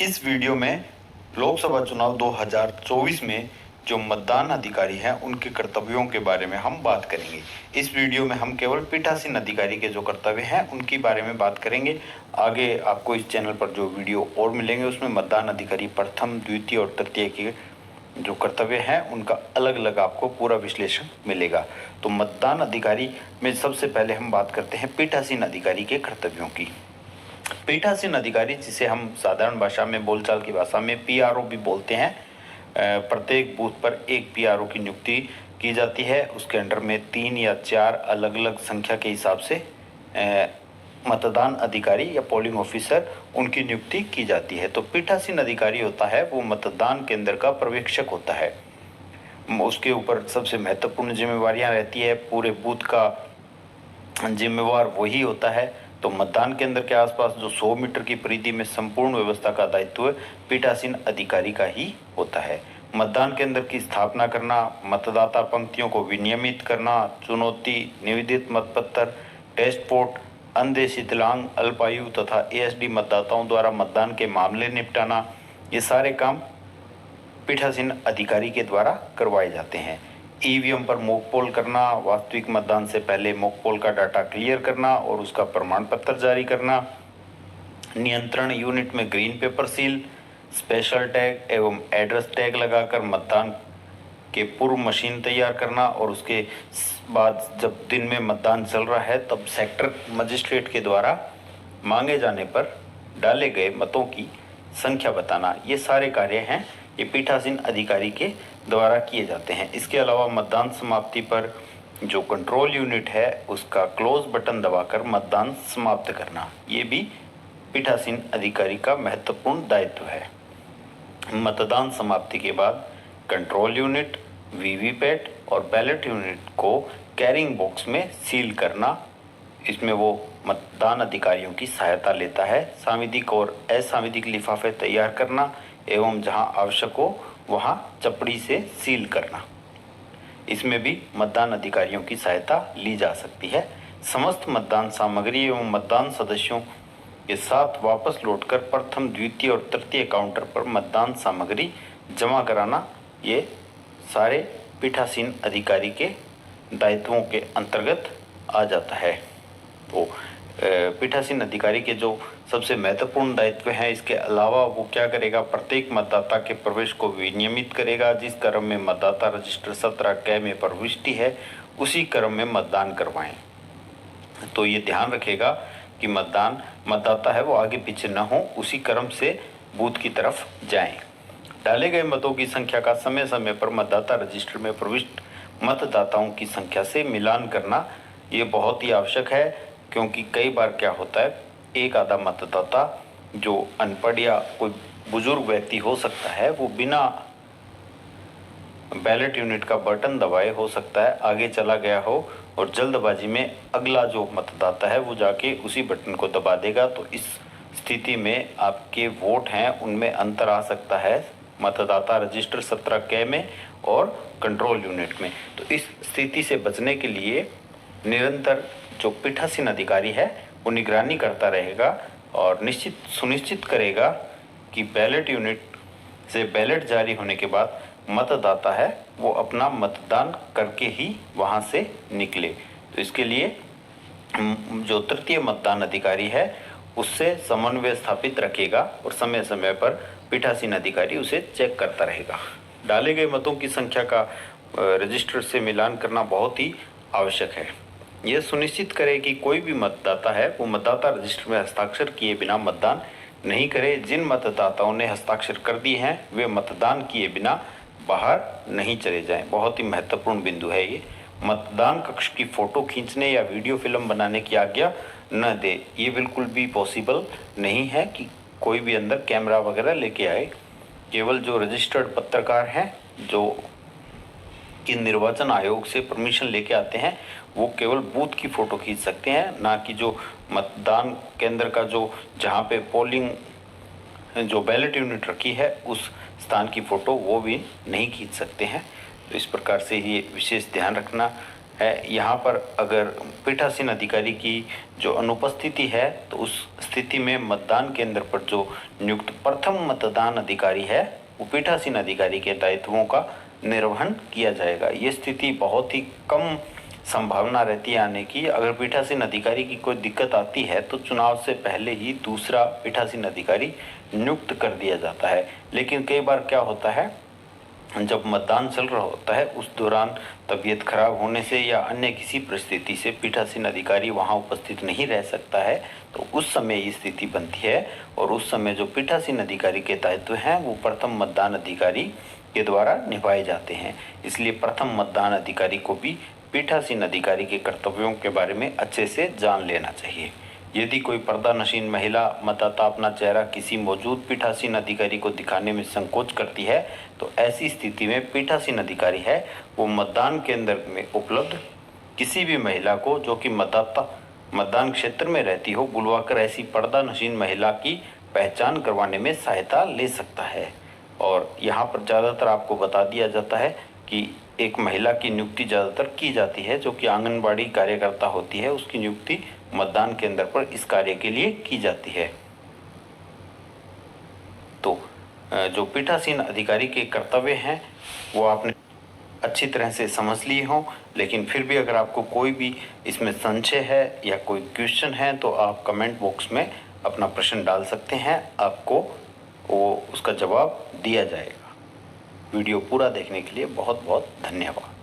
इस वीडियो में लोकसभा चुनाव 2024 में जो मतदान अधिकारी हैं उनके कर्तव्यों के बारे में हम बात करेंगे। इस वीडियो में हम केवल पीठासीन अधिकारी के जो कर्तव्य हैं उनके बारे में बात करेंगे। आगे आपको इस चैनल पर जो वीडियो और मिलेंगे उसमें मतदान अधिकारी प्रथम, द्वितीय और तृतीय के जो कर्तव्य हैं उनका अलग अलग आपको पूरा विश्लेषण मिलेगा। तो मतदान अधिकारी में सबसे पहले हम बात करते हैं पीठासीन अधिकारी के कर्तव्यों की। पीठासीन अधिकारी, जिसे हम साधारण भाषा में, बोलचाल की भाषा में पीआरओ भी बोलते हैं, प्रत्येक बूथ पर एक पीआरओ की नियुक्ति की जाती है। उसके अंडर में 3 या 4 अलग अलग संख्या के हिसाब से मतदान अधिकारी या पोलिंग ऑफिसर उनकी नियुक्ति की जाती है। तो पीठासीन अधिकारी होता है वो मतदान केंद्र का पर्यवेक्षक होता है। उसके ऊपर सबसे महत्वपूर्ण जिम्मेवारियां रहती है। पूरे बूथ का जिम्मेवार वही होता है। तो मतदान केंद्र के आसपास जो 100 मीटर की परिधि में संपूर्ण व्यवस्था का दायित्व पीठासीन अधिकारी का ही होता है। मतदान केंद्र की स्थापना करना, मतदाता पंक्तियों को विनियमित करना, चुनौती, निवेदित मतपत्र, टेस्ट वोट, अंधे, विकलांग, अल्पायु तथा एएसडी मतदाताओं द्वारा मतदान के मामले निपटाना, ये सारे काम पीठासीन अधिकारी के द्वारा करवाए जाते हैं। ईवीएम पर मॉक पोल करना, वास्तविक मतदान से पहले मॉक पोल का डाटा क्लियर करना और उसका प्रमाण पत्र जारी करना, नियंत्रण यूनिट में green pepper seal, special tag एवं एड्रेस टैग लगाकर मतदान के पूर्व मशीन तैयार करना और उसके बाद जब दिन में मतदान चल रहा है तब सेक्टर मजिस्ट्रेट के द्वारा मांगे जाने पर डाले गए मतों की संख्या बताना, ये सारे कार्य हैं ये पीठासीन अधिकारी के द्वारा किए जाते हैं। इसके अलावा मतदान समाप्ति पर जो कंट्रोल यूनिट है उसका क्लोज बटन दबाकर मतदान समाप्त करना, ये भी पीठासीन अधिकारी का महत्वपूर्ण दायित्व है। मतदान समाप्ति के बाद कंट्रोल यूनिट, वीवीपैट और बैलेट यूनिट को कैरिंग बॉक्स में सील करना, इसमें वो मतदान अधिकारियों की सहायता लेता है। सांविधिक और असांविधिक लिफाफे तैयार करना एवं जहां आवश्यक हो वहां चपड़ी से सील करना, इसमें भी मतदान अधिकारियों की सहायता ली जा सकती है। समस्त मतदान सामग्री एवं मतदान सदस्यों के साथ वापस लौटकर प्रथम, द्वितीय और तृतीय काउंटर पर मतदान सामग्री जमा कराना, ये सारे पीठासीन अधिकारी के दायित्वों के अंतर्गत आ जाता है। तो पीठासीन अधिकारी के जो सबसे महत्वपूर्ण दायित्व हैं, इसके अलावा वो क्या करेगा, प्रत्येक मतदाता के प्रवेश को विनियमित करेगा। जिस क्रम में मतदाता रजिस्टर 17 क में प्रविष्टि है उसी क्रम में मतदान करवाएं। तो ये ध्यान रखेगा कि मतदाता है वो आगे पीछे न हो, उसी क्रम से बूथ की तरफ जाएं। डाले गए मतों की संख्या का समय समय पर मतदाता रजिस्टर में प्रविष्ट मतदाताओं की संख्या से मिलान करना, ये बहुत ही आवश्यक है, क्योंकि कई बार क्या होता है, एक आधा मतदाता जो अनपढ़ या कोई बुजुर्ग व्यक्ति हो सकता है वो बिना बैलेट यूनिट का बटन दबाए हो सकता है आगे चला गया हो और जल्दबाजी में अगला जो मतदाता है वो जाके उसी बटन को दबा देगा। तो इस स्थिति में आपके वोट हैं उनमें अंतर आ सकता है मतदाता रजिस्टर 17 क में और कंट्रोल यूनिट में। तो इस स्थिति से बचने के लिए निरंतर जो पीठासीन अधिकारी है वो निगरानी करता रहेगा और सुनिश्चित करेगा कि बैलेट यूनिट से बैलेट जारी होने के बाद मतदाता है वो अपना मतदान करके ही वहां से निकले। तो इसके लिए जो तृतीय मतदान अधिकारी है उससे समन्वय स्थापित रखेगा और समय समय पर पीठासीन अधिकारी उसे चेक करता रहेगा। डाले गए मतों की संख्या का रजिस्टर से मिलान करना बहुत ही आवश्यक है। यह सुनिश्चित करे कि कोई भी मतदाता है वो मतदाता रजिस्टर में हस्ताक्षर किए बिना मतदान नहीं करे। जिन मतदाताओं ने हस्ताक्षर कर दिए हैं वे मतदान किए बिना बाहर नहीं चले जाएं। बहुत ही महत्वपूर्ण बिंदु है ये। मतदान कक्ष की फोटो खींचने या वीडियो फिल्म बनाने की आज्ञा न दे। ये बिल्कुल भी पॉसिबल नहीं है कि कोई भी अंदर कैमरा वगैरह लेके आए। केवल जो रजिस्टर्ड पत्रकार हैं जो कि निर्वाचन आयोग से परमिशन लेके आते हैं वो केवल बूथ की फ़ोटो खींच सकते हैं, ना कि जो मतदान केंद्र का जो जहाँ पे पोलिंग जो बैलेट यूनिट रखी है उस स्थान की फ़ोटो वो भी नहीं खींच सकते हैं। तो इस प्रकार से ये विशेष ध्यान रखना है। यहाँ पर अगर पीठासीन अधिकारी की जो अनुपस्थिति है तो उस स्थिति में मतदान केंद्र पर जो नियुक्त प्रथम मतदान अधिकारी है वो पीठासीन अधिकारी के दायित्वों का निर्वहन किया जाएगा। ये स्थिति बहुत ही कम संभावना रहती है आने की। अगर पीठासीन अधिकारी की कोई दिक्कत आती है तो चुनाव से पहले ही दूसरा पीठासीन अधिकारी नियुक्त कर दिया जाता है। लेकिन कई बार क्या होता है, जब मतदान चल रहा होता है उस दौरान तबीयत खराब होने से या अन्य किसी परिस्थिति से पीठासीन अधिकारी वहां उपस्थित नहीं रह सकता है, तो उस समय ये स्थिति बनती है और उस समय जो पीठासीन अधिकारी के दायित्व हैं वो प्रथम मतदान अधिकारी के द्वारा निभाए जाते हैं। इसलिए प्रथम मतदान अधिकारी को भी पीठासीन अधिकारी के कर्तव्यों के बारे में अच्छे से जान लेना चाहिए। यदि कोई पर्दानशीन महिला मतदाता अपना चेहरा किसी मौजूद पीठासीन अधिकारी को दिखाने में संकोच करती है तो ऐसी स्थिति में पीठासीन अधिकारी है वो मतदान केंद्र में उपलब्ध किसी भी महिला को जो कि मतदान क्षेत्र में रहती हो बुलवाकर ऐसी पर्दानशीन महिला की पहचान करवाने में सहायता ले सकता है। और यहाँ पर ज़्यादातर आपको बता दिया जाता है कि एक महिला की नियुक्ति ज़्यादातर की जाती है जो कि आंगनबाड़ी कार्यकर्ता होती है, उसकी नियुक्ति मतदान केंद्र पर इस कार्य के लिए की जाती है। तो जो पीठासीन अधिकारी के कर्तव्य हैं वो आपने अच्छी तरह से समझ लिए हों, लेकिन फिर भी अगर आपको कोई भी इसमें संशय है या कोई क्वेश्चन है तो आप कमेंट बॉक्स में अपना प्रश्न डाल सकते हैं, आपको वो उसका जवाब दिया जाएगा। वीडियो पूरा देखने के लिए बहुत बहुत धन्यवाद।